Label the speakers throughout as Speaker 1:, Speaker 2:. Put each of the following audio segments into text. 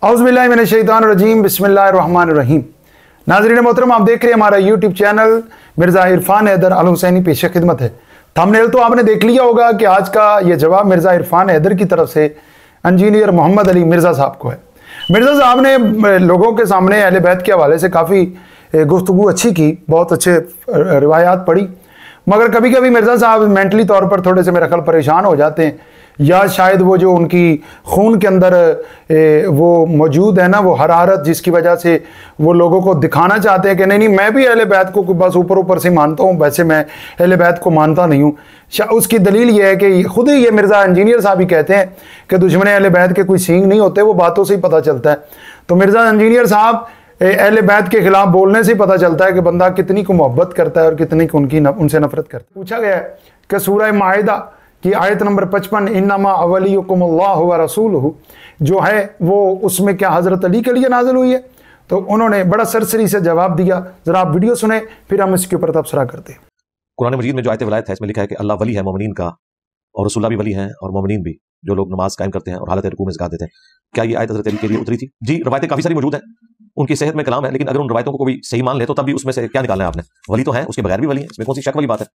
Speaker 1: औज़ुबिल्लाहि मिनश्शैतानिर्रजीम बिस्मिल्लाहिर्रहमानिर्रहीम। नाज़रीन मोहतरम, आप देख रहे हैं हमारा यूट्यूब चैनल मिर्ज़ा इरफान हैदर अल हुसैनी पेश खिदमत है। थंबनेल तो आपने देख लिया होगा कि आज का ये जवाब मिर्ज़ा इरफान हैदर की तरफ से इंजीनियर मोहम्मद अली मिर्ज़ा साहब को है। मिर्ज़ा साहब ने लोगों के सामने अहले बैत के हवाले से काफ़ी गुफ्तगू अच्छी की, बहुत अच्छे रिवायात पढ़ी, मगर कभी कभी मिर्ज़ा साहब मेंटली तौर पर थोड़े से मेरा ख्याल परेशान हो जाते हैं, या शायद वो जो उनकी खून के अंदर वो मौजूद है ना, वो हरारत, जिसकी वजह से वो लोगों को दिखाना चाहते हैं कि नहीं मैं भी अहले बैत को बस ऊपर ऊपर से मानता हूँ, वैसे मैं अहले बैत को मानता नहीं हूँ। उसकी दलील ये है कि खुद ही ये मिर्ज़ा इंजीनियर साहब ही कहते हैं कि दुश्मन अहले बैत के कोई सींग नहीं होते, वो बातों से ही पता चलता है। तो मिर्ज़ा इंजीनियर साहब अहले बैत के खिलाफ बोलने से ही पता चलता है कि बंदा कितनी को मोहब्बत करता है और कितनी को उनसे नफरत करता है। पूछा गया है कि सूरह माइदा की आयत नंबर 55 इन्नमा अवलियुकुमुल्लाहु व रसूलुहु जो है वो उसमें क्या हज़रत अली के लिए नाजिल हुई है? तो उन्होंने बड़ा सरसरी से जवाब दिया। जरा आप वीडियो सुने, फिर हम इसके ऊपर तबसरा करते हैं।
Speaker 2: कुरान मजीद में जो आयत विलायत है इसमें लिखा है कि अल्लाह वली है मोमिनीन का, और रसूलुल्लाह भी वली हैं और मोमिनीन भी, जो लोग नमाज कायम करते हैं और हालत रुकू में ज़कात देते हैं। क्या ये आयत हज़रत अली के लिए उतरी थी? जी, रवायतें काफ़ी सारी मौजूद हैं, उनकी सेहत में कलाम है, लेकिन अगर उन रवायतों को कोई सही मान ले तो तब भी उसमें से क्या निकालना है आपने? वली तो है, उसके बगैर भी वली है, इसमें कौन सी शक वाली बात है?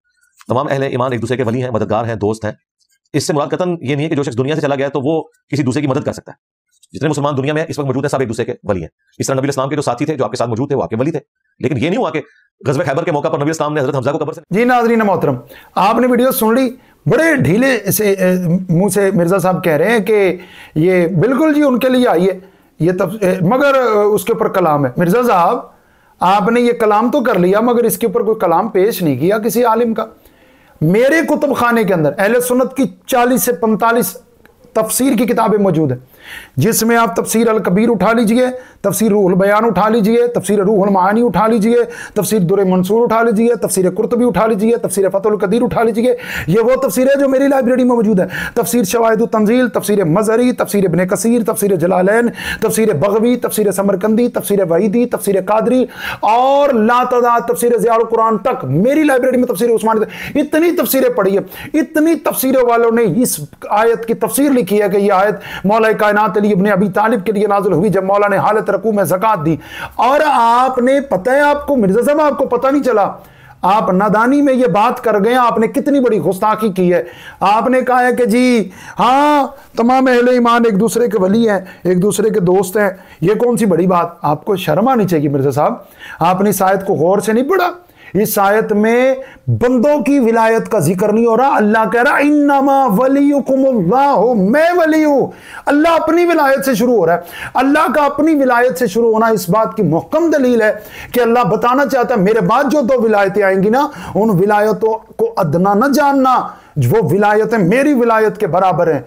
Speaker 2: तमाम अहले ईमान एक दूसरे के वली हैं, मददगार हैं, दोस्त हैं। इससे मुराद कतन ये नहीं है कि जो शख्स दुनिया से चला गया तो वो किसी दूसरे की मदद कर सकता है। जितने मुसलमान दुनिया में इस वक्त मौजूद हैं सब एक दूसरे के वली हैं। इस तरह नबी इस्लाम के जो साथी थे, जो आपके साथ मौजूद थे, वो आपके वली थे, लेकिन ये नहीं हुआ कि गज़वे खैबर के मौका पर नबी इस्लाम ने हज़रत हमज़ा को कब्र से।
Speaker 1: जी नाज़रीन मोहतरम, आपने वीडियो सुन ली, बड़े ढीले से मुंह से मिर्ज़ा साहब कह रहे हैं कि ये बिल्कुल जी उनके लिए आई है ये तब, मगर उसके ऊपर कलाम है। मिर्ज़ा साहब, आपने ये कलाम तो कर लिया, मगर इसके ऊपर कोई कलाम पेश नहीं किया किसी आलिम का। मेरे कुतुब खाने के अंदर अहले सुन्नत की 40 से 45 तफसीर की किताबें मौजूद हैं, जिसमें आप तफसीर अल कबीर उठा लीजिए, तफसीर रूहुल बयान उठा लीजिए, तफसीर रूहुल मानी उठा लीजिए, तफसीर दुर मंसूर उठा लीजिए, तफसीर कुर्तुबी उठा लीजिए, तफसीर फतहुल कदीर उठा लीजिए। ये वो तफसीर है जो मेरी लाइब्रेरी में मौजूद है। तफसीर शवाहिदुत तंजील, तफसीर मज़हरी, तफसीर इब्ने कसीर, तफसीर जलालैन, तफसीर बग़वी, तफसीर समरकंदी, तफसीर वहीदी, तफसीर कादरी और लातदाद तफसीर ज़ियाउल कुरान तक मेरी लाइब्रेरी में तफसीर उस्मानी, इतनी तफसीरें पढ़ी है। इतनी तफसीरों वालों ने इस आयत की तफसीर लिखी है कि यह आयत मौला कायनात अली इब्ने अबी तालिब के लिए नाज़िल हुई जब मौला ने हालत रकू में ज़कात दी। और आपने, पता है आपको मिर्ज़ा साहब, आपको पता नहीं चला, आप नादानी में ये बात कर गए। आपने कितनी बड़ी गुस्ताखी की है। आपने कहा है कि जी हाँ, तमाम अहले ईमान एक दूसरे के वली हैं, एक दूसरे के दोस्त हैं, ये कौन सी बड़ी बात? आपको शर्म आनी चाहिए मिर्ज़ा साहब। आपने इस आयत को गौर से नहीं पढ़ा। इस आयत में बंदों की विलायत का जिक्र नहीं हो रहा। अल्लाह कह रहा इन्नमा वलियुकुमुल्लाहु, मैं वली हूं। अल्लाह अपनी विलायत से शुरू हो रहा है। अल्लाह का अपनी विलायत से शुरू होना इस बात की मुहक्कम दलील है कि अल्लाह बताना चाहता है मेरे बाद जो दो विलायतें आएंगी ना, उन विलायतों को अदना न जानना, वो विलायतें मेरी विलायत के बराबर हैं।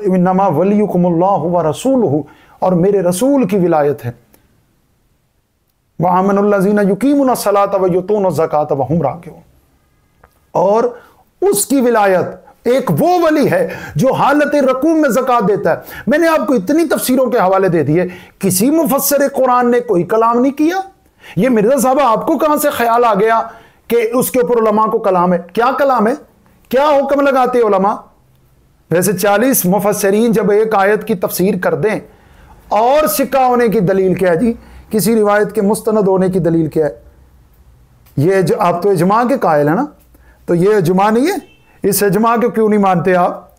Speaker 1: इन्नमा वलियुकुमुल्लाहु व रसूलुहु, और मेरे रसूल की विलायत है। और उसकी विलायत एक वो वली है जो हालत रकूम में ज़कात देता है। मैंने आपको इतनी तफसीरों के हवाले दे दिए, किसी मुफस्सिर कुरान ने कोई कलाम नहीं किया। ये मिर्ज़ा साहब, आपको कहां से ख्याल आ गया कि उसके ऊपर उलमा को कलाम है? क्या कलाम है? क्या हुक्म लगाते हैं उलमा? वैसे 40 मुफस्सिरीन जब एक आयत की तफसीर कर दें, और सिक्का होने की दलील क्या है जी? किसी रिवायत के मुस्तनद होने की दलील क्या है? ये जो आप तो इजमा के कायल है ना, तो ये इजमा नहीं है। इस इजमा को क्यों नहीं मानते आप?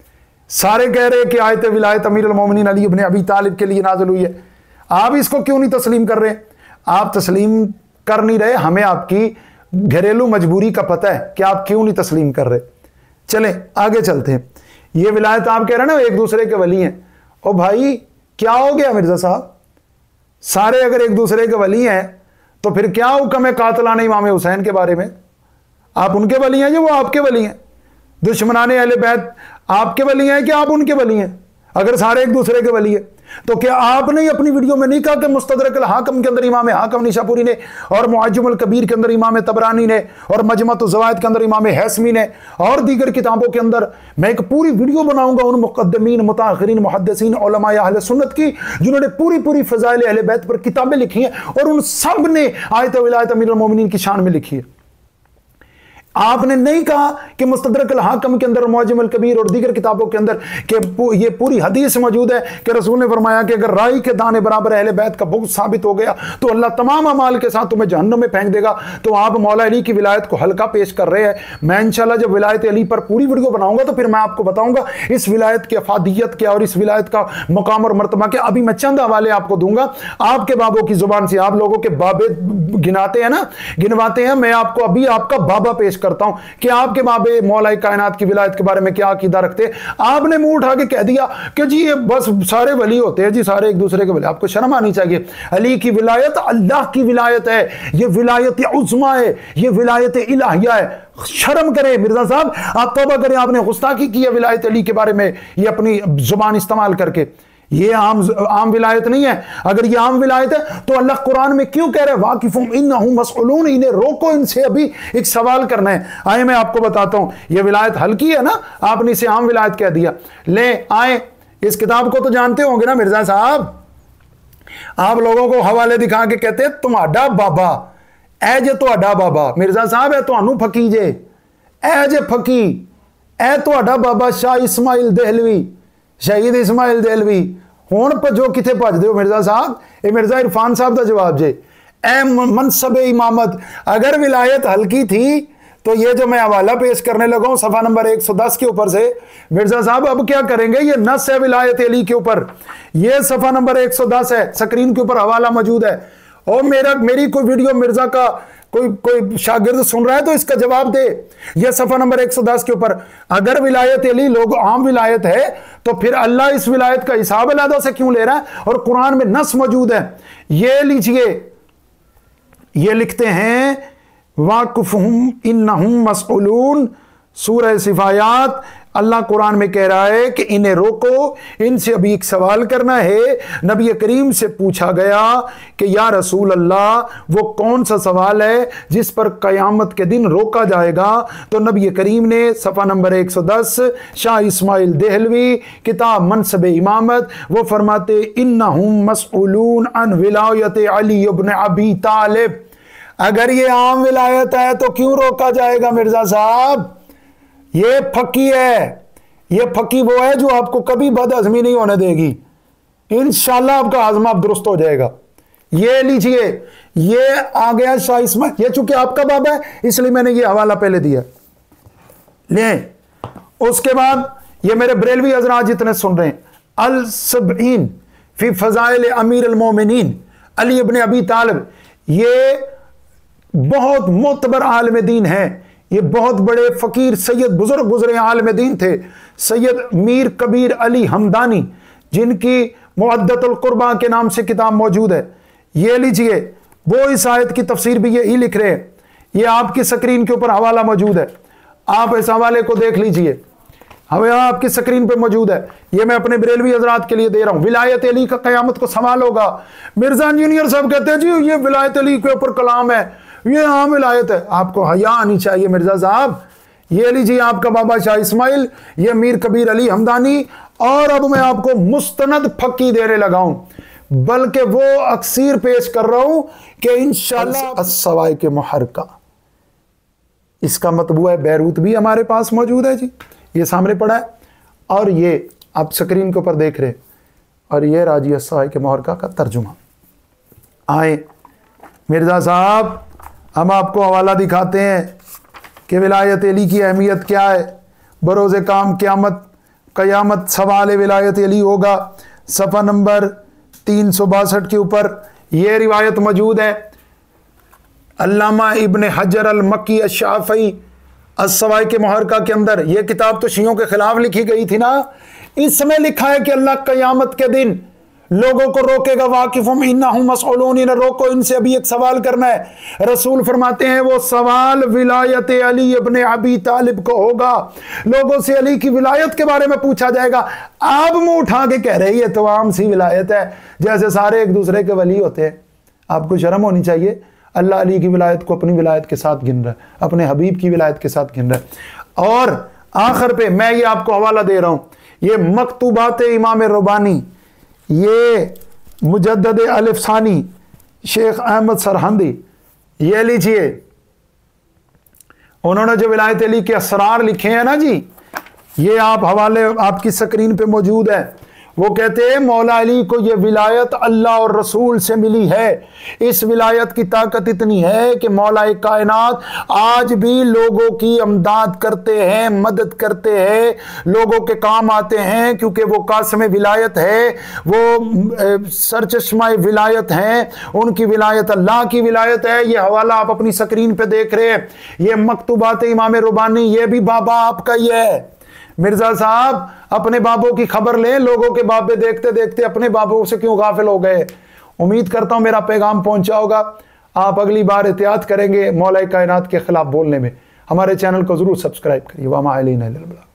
Speaker 1: सारे कह रहे हैं कि आयत विलायत अमीरुल मोमिनीन अली इब्ने अबी तालिब के लिए नाज़िल हुई है। आप इसको क्यों नहीं तस्लीम कर रहे? आप तस्लीम कर नहीं रहे, हमें आपकी घरेलू मजबूरी का पता है कि आप क्यों नहीं तस्लीम कर रहे। चलें आगे चलते हैं। ये विलायत आप कह रहे हैं ना एक दूसरे के वली हैं। ओ भाई, क्या हो गया मिर्ज़ा साहब? सारे अगर एक दूसरे के वली हैं तो फिर क्या हुक्म है कातलान इमाम हुसैन के बारे में? आप उनके वली हैं जो वो आपके वली हैं? दुश्मनाने अहले बैत आपके वली हैं कि आप उनके वली हैं? अगर सारे एक दूसरे के वली है तो क्या आपने अपनी वीडियो में नहीं कहा कि मुस्तदरक अल हाकिम के अंदर इमाम हाकिम निशापुरी ने, और मुअज्जम अल कबीर के अंदर इमाम तबरानी ने, और मजमअतुज़ ज़वाइद के अंदर इमाम हैसमी ने, और दीगर किताबों के अंदर मैं एक पूरी वीडियो बनाऊंगा उन मुक़द्दमीन, मुताख़िरीन, मुहद्दिसीन, उलमा अहले सुन्नत की जिन्होंने पूरी पूरी फ़ज़ाइल अहले बैत पर किताबें लिखी हैं, और उन सब ने आयत विलायत अमीरुल मोमिनीन की शान में लिखी है। आपने नहीं कहा कि मुस्तदरक अल हाकिम के अंदर, मुअज्जम अल कबीर और दीगर किताबों के अंदर कि ये पूरी हदीस मौजूद है कि रसूल ने फरमाया कि अगर राई के दाने बराबर अहले बैत का बुग़्ज़ साबित हो गया तो अल्लाह तमाम अमाल के साथ तुम्हें जहन्नम में फेंक देगा। तो आप मौला अली की विलायत को हल्का पेश कर रहे हैं। मैं इंशाल्लाह जब विलायत अली पर पूरी वीडियो बनाऊंगा तो फिर मैं आपको बताऊंगा इस विलायत की अफादियत क्या और इस विलायत का मुकाम और मर्तबा क्या। अभी मैं चंद हवाले आपको दूंगा आपके बाबों की जुबान से। आप लोगों के बाबे गिनवाते हैं, मैं आपको अभी आपका बाबा पेश करता हूं कि आपके बाबे मौला कायनात की विलायत के बारे में क्या अकीदा रखते। आपने मुंह उठा के कह दिया कि जी ये बस सारे वली होते हैं जी, सारे एक दूसरे के वली। आपको शर्म आनी चाहिए। अली की विलायत अल्लाह की विलायत है, ये विलायत उज़्मा है, ये विलायत इलाहिया है। शर्म करें मिर्जा साहब, आप तौबा करें, आपने गुस्ताखी की है विलायत अली के बारे में ये अपनी जुबान इस्तेमाल करके। ये आम विलायत नहीं है। अगर ये आम विलायत है तो अल्लाह कुरान में क्यों कह रहे हैं वाकिफुम इन्नहुम मसऊलून, इन्हें रोको, इनसे अभी एक सवाल करना है। आए मैं आपको बताता हूं, ये विलायत हल्की है ना, आपने इसे आम विलायत कह दिया। ले आए, इस किताब को तो जानते होंगे ना मिर्जा साहब। आप लोगों को हवाले दिखा के कहते हैं तुम्हारा बाबा ए जे, तुहाडा बाबा मिर्जा साहब है तुहानू फकी जे, ए जे फकी ए तुहाडा बाबा शाह इस्माइल देहलवी, शहीद इस्माइल देहलवी। हुण भजो किथे भजदे हो मिर्जा साहब? ये मिर्जा इरफान साहब का जवाब जे। ए मनसब इमामत, अगर विलायत हल्की थी तो ये जो मैं हवाला पेश करने लगा हूं सफा नंबर 110 के ऊपर से, मिर्जा साहब अब क्या करेंगे, ये नस है विलायत अली के ऊपर, ये सफा नंबर 110 है, स्क्रीन के ऊपर हवाला मौजूद है। और मेरी कोई वीडियो मिर्जा का कोई शागिर्द सुन रहा है तो इसका जवाब दे। यह सफा नंबर 110 के ऊपर, अगर विलायत अली लोग आम विलायत है तो फिर अल्लाह इस विलायत का हिसाब अलहदा से क्यों ले रहा है? और कुरान में नस मौजूद है। ये लीजिए, ये लिखते हैं वाकुफहुम इन्नहुम मसऊलून, सूरह सिफायात। अल्लाह कुरान में कह रहा है कि इन्हें रोको, इनसे अभी एक सवाल करना है। नबी करीम से पूछा गया कि या रसूल अल्लाह वो कौन सा सवाल है जिस पर कयामत के दिन रोका जाएगा? तो नबी करीम ने सफ़ा नंबर 110 शाह इस्माइल देहलवी किताब मनसब इमामत, वो फरमाते इन्नहुम मसऊलून अन विलायत अली इब्न अबी तालिब। अगर ये आम विलायत है तो क्यों रोका जाएगा मिर्जा साहब? ये फकी है, ये फकी वो है जो आपको कभी बदहजमी नहीं होने देगी। इंशाल्लाह आपका हाजमा अब दुरुस्त हो जाएगा। ये लीजिए, ये आ गया शाह इस्माइल, ये चूंकि आपका बाबा है इसलिए मैंने ये हवाला पहले दिया। ले उसके बाद ये मेरे बरेलवी हजरात जितने सुन रहे हैं, अल सबईन फी फजाइल अमीर अल मोमिनीन अली इब्न अबी तालिब, ये बहुत मोतबर आलिम दीन है। ये बहुत बड़े फकीर सैयद बुजुर्ग गुजरे आलिम दीन थे, सैयद मीर कबीर अली हमदानी, जिनकी मुअद्दतुल कुर्बा के नाम से किताब मौजूद है। ये लीजिए, वो इस आयत की तफसीर भी यही लिख रहे हैं। ये आपकी स्क्रीन के ऊपर हवाला मौजूद है, आप इस हवाले को देख लीजिए, हमें आपकी स्क्रीन पे मौजूद है। ये मैं अपने बरेलवी हजरात के लिए दे रहा हूं। विलायत अली का क़यामत को सवाल होगा। मिर्जा इंजीनियर साहब कहते हैं जी ये विलायत अली के ऊपर कलाम है, ये आम विलायत है। आपको हया आनी चाहिए मिर्जा साहब। ये लीजिए आपका बाबा शाह इस्माइल, ये मीर कबीर अली हमदानी। और अब मैं आपको मुस्तनद फकी देने लगा हूं, बल्कि वो अक्सीर पेश कर रहा हूं कि इंशाअल्लाह अस्सवाए के मुहर्रका, इसका मतबूआ है बैरूत भी हमारे पास मौजूद है जी, ये सामने पड़ा है। और ये आप स्क्रीन के ऊपर देख रहे, और ये राजी अस्सवाए के मुहर्रका का तर्जुमा। आए मिर्जा साहब, हम आपको हवाला दिखाते हैं कि विलायत अली की अहमियत क्या है। बरोज़े काम क़यामत सवाल विलायत अली होगा। सफ़ा नंबर 362 के ऊपर यह रिवायत मौजूद है। अल्लामा इब्न हजर अल मक्की अश-शाफ़ई अस्सवाए के मुहर्रका के अंदर, यह किताब तो शियों के खिलाफ लिखी गई थी ना, इसमें लिखा है कि अल्लाह क़यामत के दिन लोगों को रोकेगा। वाकिफुम इन्नहुम मसऊलून, इन्हें रोको, इनसे अभी एक सवाल करना है। रसूल फरमाते हैं वो सवाल विलायत अली इब्न अबी तालिब को होगा। लोगों से अली की विलायत के बारे में पूछा जाएगा। आप मुंह उठा के कह रहे ये तो आम सी विलायत है, जैसे सारे एक दूसरे के वली होते हैं। आपको शर्म होनी चाहिए। अल्लाह अली की विलायत को अपनी विलायत के साथ गिन रहा है, अपने हबीब की विलायत के साथ गिन रहा है। और आखिर पे मैं ये आपको हवाला दे रहा हूं, ये मकतूबात इमाम रुबानी, ये मुजद्दद अलिफसानी शेख अहमद सरहंदी, ये लीजिए। उन्होंने जो विलायत अली के असरार लिखे हैं ना जी, ये आप हवाले आपकी स्क्रीन पे मौजूद है। वो कहते हैं मौला अली को ये विलायत अल्लाह और रसूल से मिली है। इस विलायत की ताकत इतनी है कि मौला कायनात आज भी लोगों की अमदाद करते हैं, मदद करते हैं, लोगों के काम आते हैं, क्योंकि वो कासम विलायत है, वो सरचश्मा विलायत हैं, उनकी विलायत अल्लाह की विलायत है। ये हवाला आप अपनी स्क्रीन पे देख रहे हैं, ये मकतूबात इमाम रुबानी, ये भी बाबा आपका ही है। मिर्जा साहब अपने बाबों की खबर लें, लोगों के बाबे देखते देखते अपने बाबों से क्यों गाफिल हो गए। उम्मीद करता हूं मेरा पैगाम पहुंचा होगा। आप अगली बार एहतियात करेंगे मौला कायनात के खिलाफ बोलने में। हमारे चैनल को जरूर सब्सक्राइब करिए। वामा अलैना इल्लल बलाग।